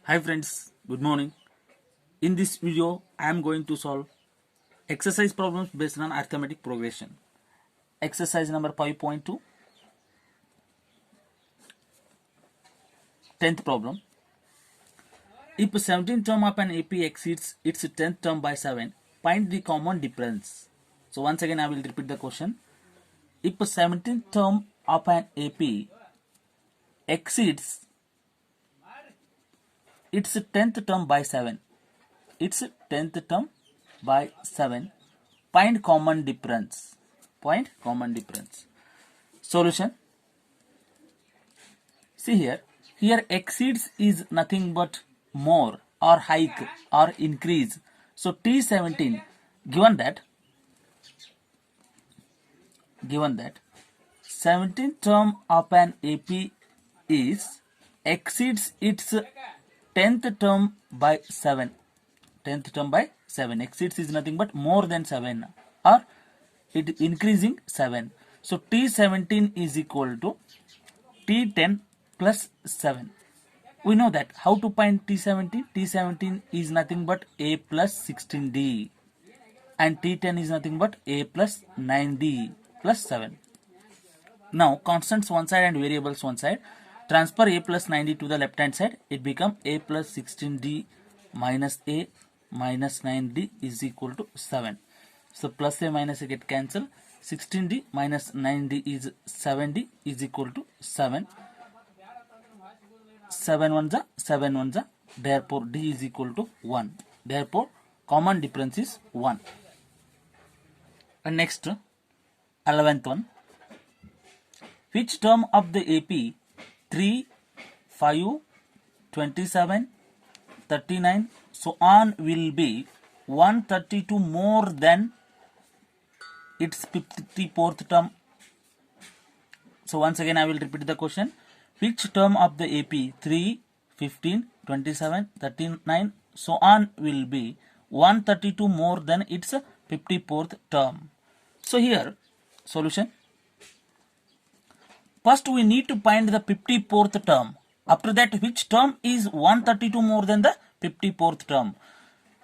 Hi friends, good morning. In this video, I am going to solve exercise problems based on arithmetic progression. Exercise number 5.2, 10th problem. If 17th term of an AP exceeds its 10th term by 7, find the common difference. So once again I will repeat the question. If 17th term of an AP exceeds its 10th term by 7, its 10th term by 7, find common difference. Find common difference. Solution. See here exceeds is nothing but more or hike or increase. So T17, given that 17th term of an AP is exceeds its 10th term by 7. 10th term by 7. Exceeds is nothing but more than 7 or it increasing 7. So T17 is equal to T10 plus 7. We know that how to find T17. T17 is nothing but A plus 16D and T10 is nothing but A plus 9D plus 7. Now constants one side and variables one side. Transfer A plus 9D to the left hand side. It becomes A plus 16D minus A minus 9D is equal to 7. So plus A minus A get cancelled. 16D minus 9D is 7D is equal to 7. 7 ones are 7 ones are. Therefore D is equal to 1. Therefore common difference is 1. And next 11th one. Which term of the AP 3, 5, 27, 39 so on will be 132 more than its 54th term? So once again I will repeat the question. Which term of the AP 3, 15, 27, 39 so on will be 132 more than its 54th term? So here solution. First we need to find the 54th term. After that which term is 132 more than the 54th term?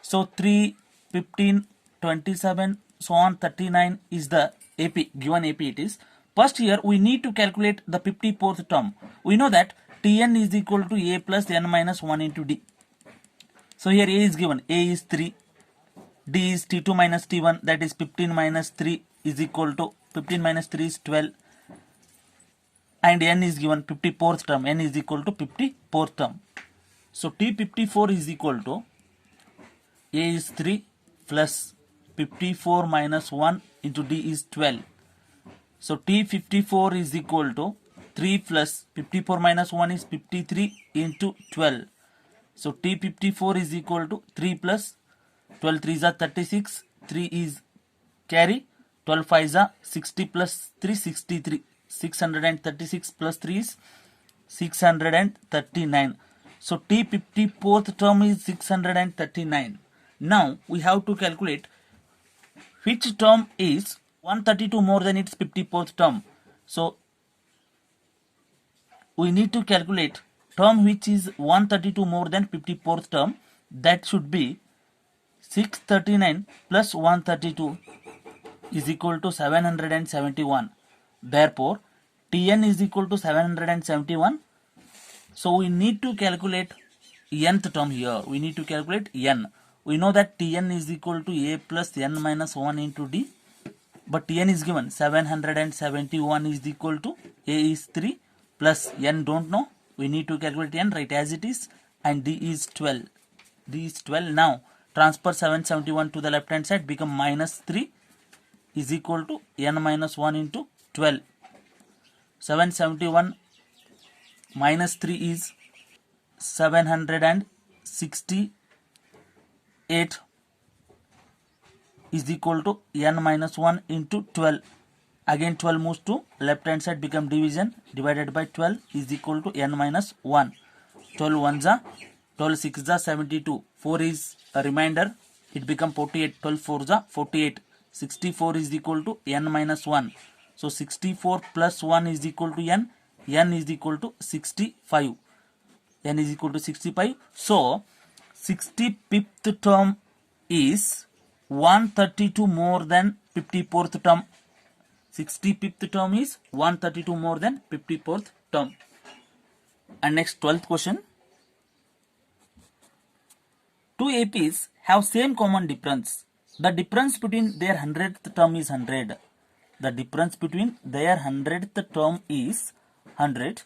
So 3, 15, 27 so on 39 is the AP, given AP it is. First here we need to calculate the 54th term. We know that Tn is equal to A plus n minus 1 into D. So here A is given. A is 3. D is T2 minus T1, that is 15 minus 3 is equal to 15 minus 3 is 12. And n is given 54th term. N is equal to 54th term. So T54 is equal to A is 3 plus 54 minus 1 into D is 12. So T54 is equal to 3 plus 54 minus 1 is 53 into 12. So T54 is equal to 3 plus 12 3s are 36. 3 is carry. 12 5s are 60 plus 3 63. 636 plus 3 is 639. So T54th term is 639. Now we have to calculate which term is 132 more than its 54th term. So we need to calculate term which is 132 more than 54th term. That should be 639 plus 132 is equal to 771. Therefore Tn is equal to 771. So we need to calculate nth term here. We need to calculate n. We know that Tn is equal to A plus n minus 1 into D. But Tn is given 771 is equal to A is 3 plus n don't know. We need to calculate n, right as it is, and D is 12. D is 12. Now transfer 771 to the left hand side, become minus 3 is equal to n minus 1 into 12. 771 minus 3 is 768 is equal to n minus 1 into 12. Again 12 moves to left hand side, become division, divided by 12 is equal to n minus 1. 12 ones are 12 6s are 72. 4 is a remainder, it become 48. 12 4s are 48. 64 is equal to n minus 1. So 64 plus 1 is equal to n. N is equal to 65. n is equal to 65. So 65th term is 132 more than 54th term. 65th term is 132 more than 54th term. And next 12th question. Two APs have same common difference. The difference between their 100th term is 100. The difference between their 100th term is 100.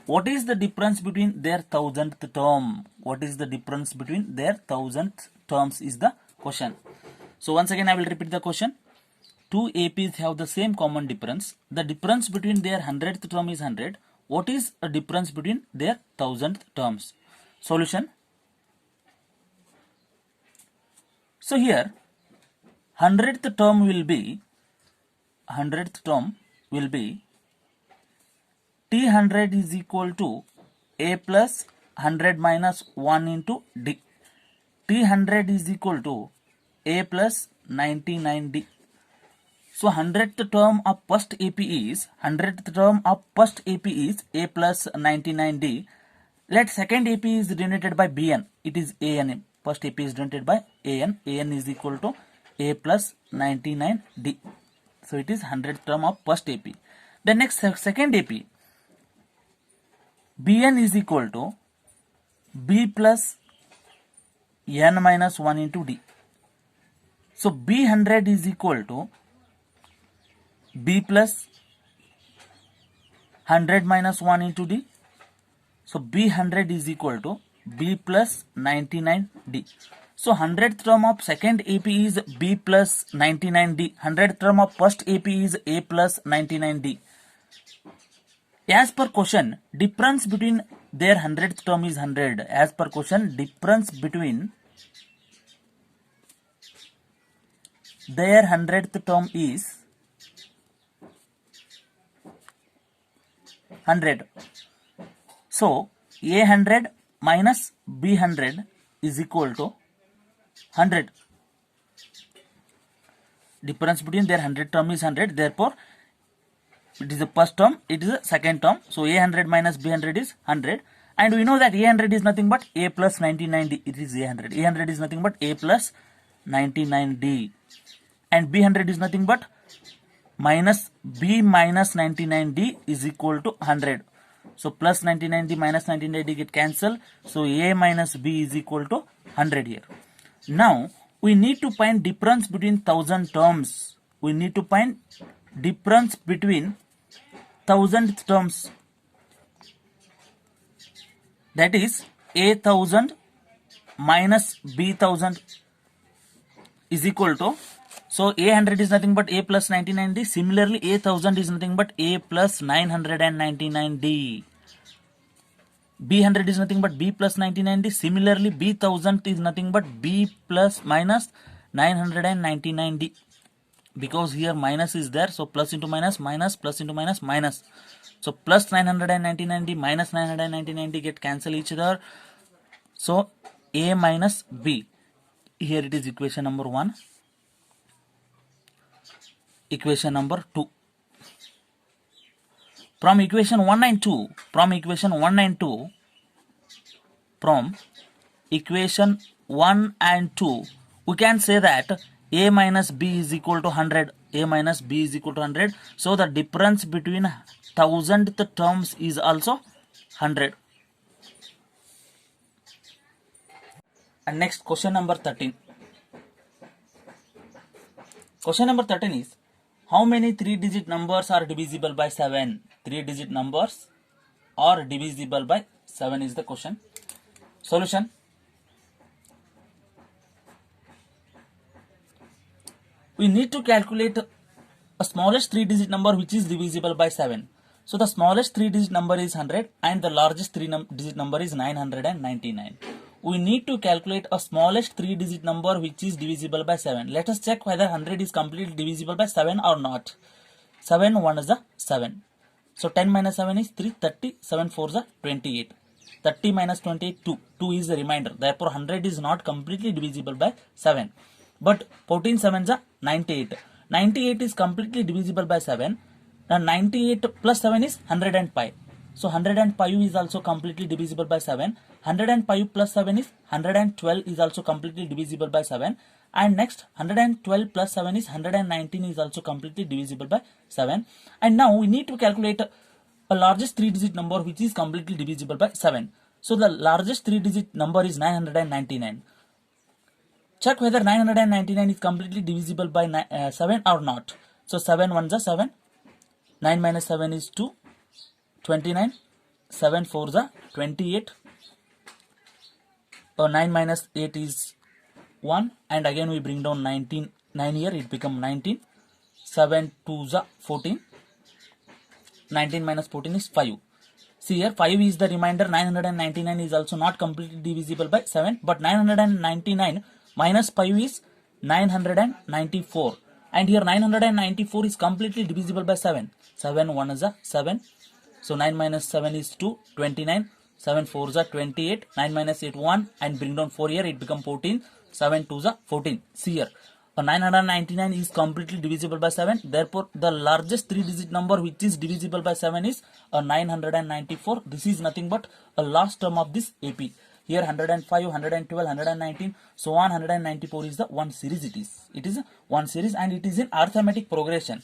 What is the difference between their 1000th term? What is the difference between their 1000th terms is the question. So once again I will repeat the question. Two APs have the same common difference. The difference between their 100th term is 100. What is the difference between their 1000th terms? Solution. So here 100th term will be T100 is equal to A plus 100 minus 1 into D. T100 is equal to A plus 99D. So 100th term of first AP is A plus 99D. Let second AP is denoted by Bn. It is An. First AP is denoted by An. An is equal to A plus 99D. So it is 100th term of first AP. The next second AP, Bn is equal to B plus n minus 1 into D. So B100 is equal to B plus 100 minus 1 into D. So B100 is equal to B plus 99D. So 100th term of second AP is B plus 99D. 100th term of first AP is A plus 99D. As per question, difference between their 100th term is 100. As per question, difference between their 100th term is 100. So A100 minus B100 is equal to 100. Difference between their 100 term is 100. Therefore, it is the first term, it is the second term. So A100 minus B100 is 100. And we know that A100 is nothing but A plus 99D. It is A100. A100 is nothing but A plus 99D. And B100 is nothing but minus B minus 99D is equal to 100. So plus 99D minus 99D get cancelled. So A minus B is equal to 100 here. Now we need to find difference between 1000 terms. We need to find difference between 1000th terms. That is A1000 minus B1000 is equal to, so A100 is nothing but A plus 99D. Similarly, A1000 is nothing but A plus 999D. B100 is nothing but B plus 99D. Similarly, B1000 is nothing but B plus minus 999D. Because here minus is there, so plus into minus, minus, plus into minus, minus. So plus 999D minus 999D get cancel each other. So A minus B. Here it is equation number 1. Equation number 2. From equation 1 and 2, from equation 1 and 2, we can say that A minus B is equal to 100. A minus B is equal to 100. So the difference between 1000th terms is also 100. And next question number 13. Question number 13 is, how many 3-digit numbers are divisible by 7? 3-digit numbers are divisible by 7 is the question. Solution. We need to calculate a smallest 3-digit number which is divisible by 7. So the smallest 3-digit number is 100 and the largest 3-digit number is 999. We need to calculate a smallest 3-digit number which is divisible by 7. Let us check whether 100 is completely divisible by 7 or not. 7 1 is a 7. So 10 minus 7 is 3, 30, 7 4 is a 28. 30 minus 28, 2. 2 is the remainder. Therefore 100 is not completely divisible by 7. But 14 7 is a 98. 98 is completely divisible by 7. Now 98 plus 7 is 105. So 105 is also completely divisible by 7. 105 plus 7 is 112 is also completely divisible by 7. And next 112 plus 7 is 119 is also completely divisible by 7. And now we need to calculate a largest 3-digit number which is completely divisible by 7. So the largest 3-digit number is 999. Check whether 999 is completely divisible by 7 or not. So 7 ones are 7. 9 minus 7 is 2. 29. 7 fours are 28. 9 minus 8 is 1. And again we bring down 9 here. It becomes 19. 7 twos are 14. 19 minus 14 is 5. See here 5 is the remainder. 999 is also not completely divisible by 7. But 999 minus 5 is 994. And here 994 is completely divisible by 7. 7 1 is a 7. So 9 minus 7 is 2, 29. 7 4 is a 28. 9 minus 8 1 and bring down 4 here. It becomes 14. 7 2 is a 14. See here. 999 is completely divisible by 7. Therefore, the largest 3-digit number which is divisible by 7 is 994. This is nothing but a last term of this AP. Here 105, 112, 119, so on 194 is the one series it is. It is one series and it is in arithmetic progression.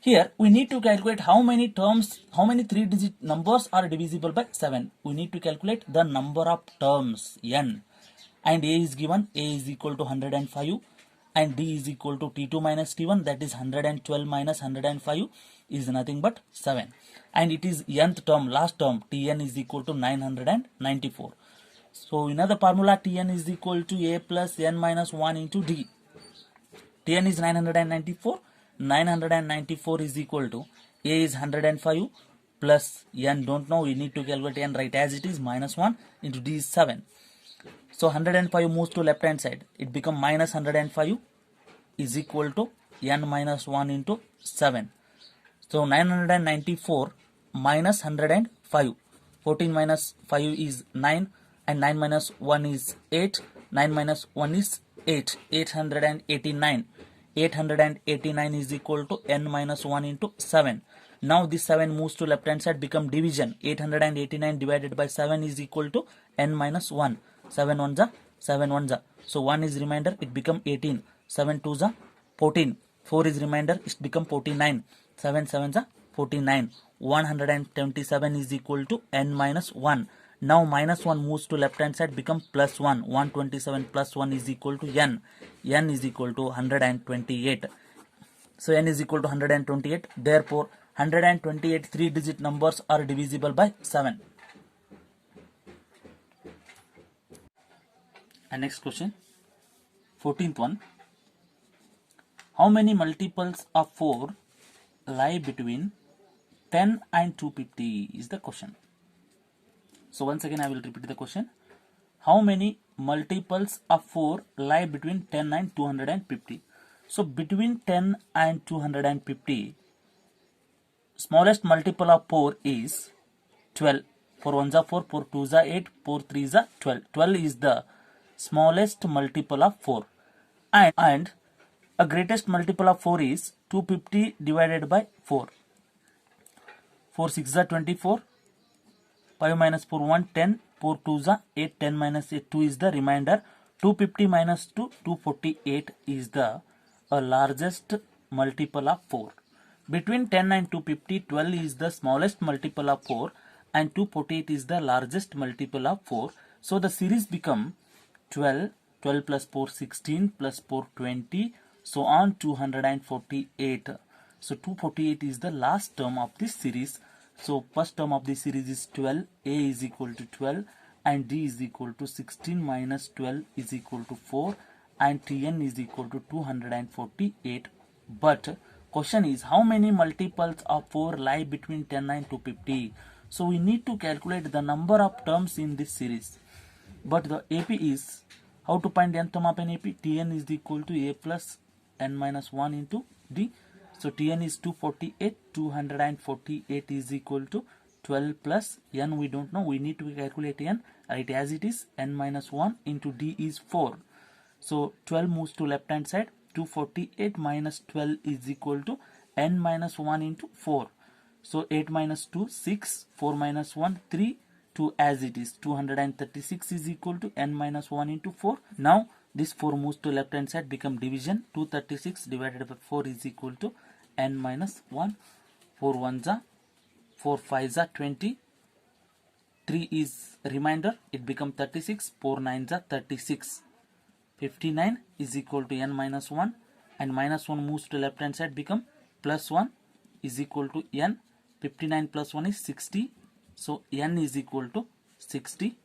Here we need to calculate how many terms, how many 3-digit numbers are divisible by 7. We need to calculate the number of terms n. And A is given, A is equal to 105 and D is equal to T2 minus T1, that is 112 minus 105 is nothing but 7. And it is nth term, last term, Tn is equal to 994. So in the formula Tn is equal to A plus n minus 1 into D. Tn is 994. 994 is equal to A is 105 plus n don't know, we need to calculate n right as it is, minus 1 into D is 7. So 105 moves to left hand side, it becomes minus 105 is equal to n minus 1 into 7. So 994 minus 105, 14 minus 5 is 9 and 9 minus 1 is 8, 9 minus 1 is 8, 889. 889 is equal to n minus 1 into 7. Now this 7 moves to left hand side, become division. 889 divided by 7 is equal to n minus 1. 7 ones are 7 ones are. So 1 is remainder, it become 18. 7 twos are 14. 4 is remainder, it become 49. 7 sevens are 49. 127 is equal to n minus 1. Now minus 1 moves to left hand side, become plus 1. 127 plus 1 is equal to n. N is equal to 128. So n is equal to 128. Therefore 128 3-digit numbers are divisible by 7. And next question, 14th one. How many multiples of 4 lie between 10 and 250 is the question. So once again I will repeat the question. How many multiples of 4 lie between 10 and 250? So between 10 and 250, smallest multiple of 4 is 12. 4 1s are 4, 4 2s are 8, 4 3s are 12. 12 is the smallest multiple of 4. And a greatest multiple of 4 is 250 divided by 4. 4 6s are 24. 5 minus 4 1 10, 4 2s are 8, 10 minus 8 2 is the remainder. 250 minus 2 248 is the largest multiple of 4. Between 10 and 250, 12 is the smallest multiple of 4 and 248 is the largest multiple of 4. So the series become 12, 12 plus 4 16 plus 4 20, so on 248. So 248 is the last term of this series. So first term of this series is 12, A is equal to 12 and D is equal to 16 minus 12 is equal to 4 and Tn is equal to 248. But question is how many multiples of 4 lie between 10 and 250? So we need to calculate the number of terms in this series. But the AP is, how to find nth term of an AP? Tn is equal to A plus n minus 1 into D. So Tn is 248, 248 is equal to 12 plus n we don't know, we need to calculate n, right as it is, n minus 1 into D is 4. So 12 moves to left hand side, 248 minus 12 is equal to n minus 1 into 4. So 8 minus 2, 6, 4 minus 1, 3, 2 as it is. 236 is equal to n minus 1 into 4. Now this 4 moves to left hand side, become division. 236 divided by 4 is equal to n minus 1. 4 1s are 4 5s are 20. 3 is remainder, it become 36. 4 9s are 36. 59 is equal to n minus 1, and minus 1 moves to left hand side, become plus 1 is equal to n. 59 plus 1 is 60. So n is equal to 60.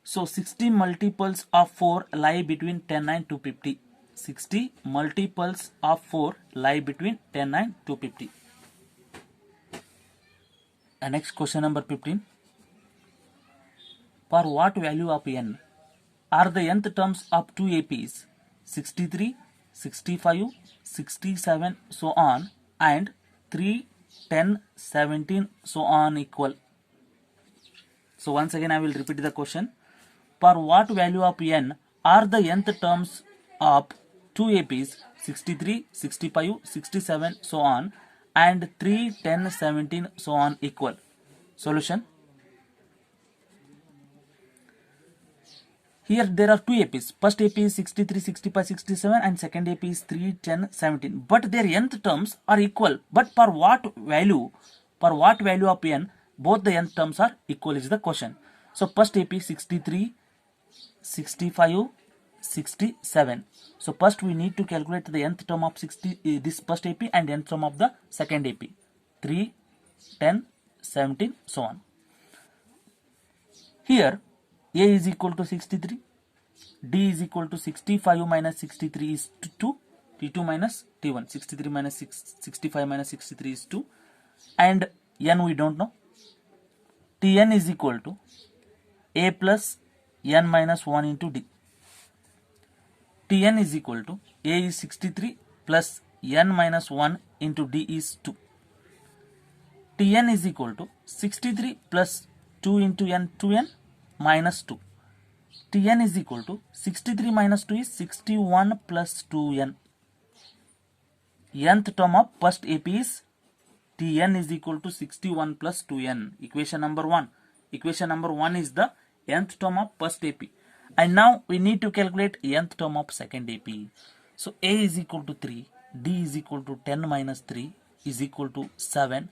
So 60 multiples of 4 lie between 10 and 250. 60 multiples of 4 lie between 10 and 250. And next question number 15. For what value of n are the nth terms of two APs 63, 65, 67 so on and 3, 10, 17 so on equal? So once again I will repeat the question. For what value of n are the nth terms of two APs 63, 65, 67 so on and 3, 10, 17 so on equal? Solution. Here there are two APs. First AP is 63, 65, 67 and second AP is 3, 10, 17. But their nth terms are equal. But for what value of n both the nth terms are equal is the question. So first AP 63, 65, 67. So first we need to calculate the nth term of this first AP and nth term of the second AP. 3, 10, 17 so on. Here A is equal to 63, D is equal to 65 minus 63 is 2, T2 minus T1, 63 minus 65 minus 63 is 2, and n we don't know. Tn is equal to A plus n minus 1 into D. Tn is equal to A is 63 plus n minus 1 into D is 2. Tn is equal to 63 plus 2 into n, 2n minus 2. Tn is equal to 63 minus 2 is 61 plus 2n. Nth term of first AP is Tn is equal to 61 plus 2n. Equation number 1. Equation number 1 is the nth term of first AP. And now we need to calculate nth term of second AP. So A is equal to 3, D is equal to 10 minus 3 is equal to 7.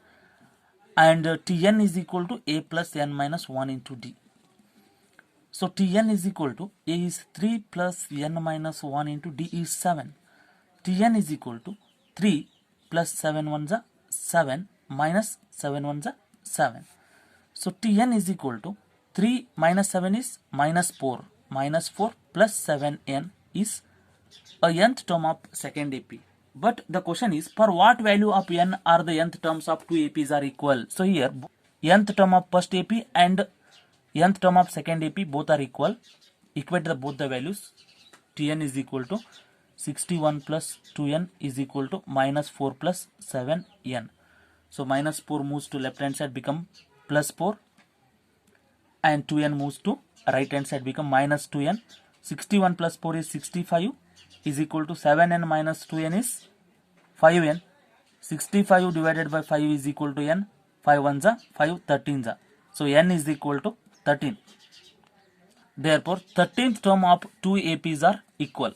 And Tn is equal to A plus n minus 1 into D. So Tn is equal to A is 3 plus n minus 1 into D is 7. Tn is equal to 3 plus 7 ones are 7 minus 7 ones are 7. So Tn is equal to 3 minus 7 is minus 4. Minus 4 plus 7n is a nth term of second AP. But the question is, for what value of n are the nth terms of two APs are equal? So here nth term of first AP and nth term of second AP both are equal. Equate both the values. Tn is equal to 61 plus 2n is equal to minus 4 plus 7n. So minus 4 moves to left hand side, become plus 4, and 2n moves to right hand side, become minus 2n. 61 plus 4 is 65 is equal to 7n minus 2n is 5n. 65 divided by 5 is equal to n. 5 1s are 5 13s are. So n is equal to 13. Therefore 13th term of two APs are equal.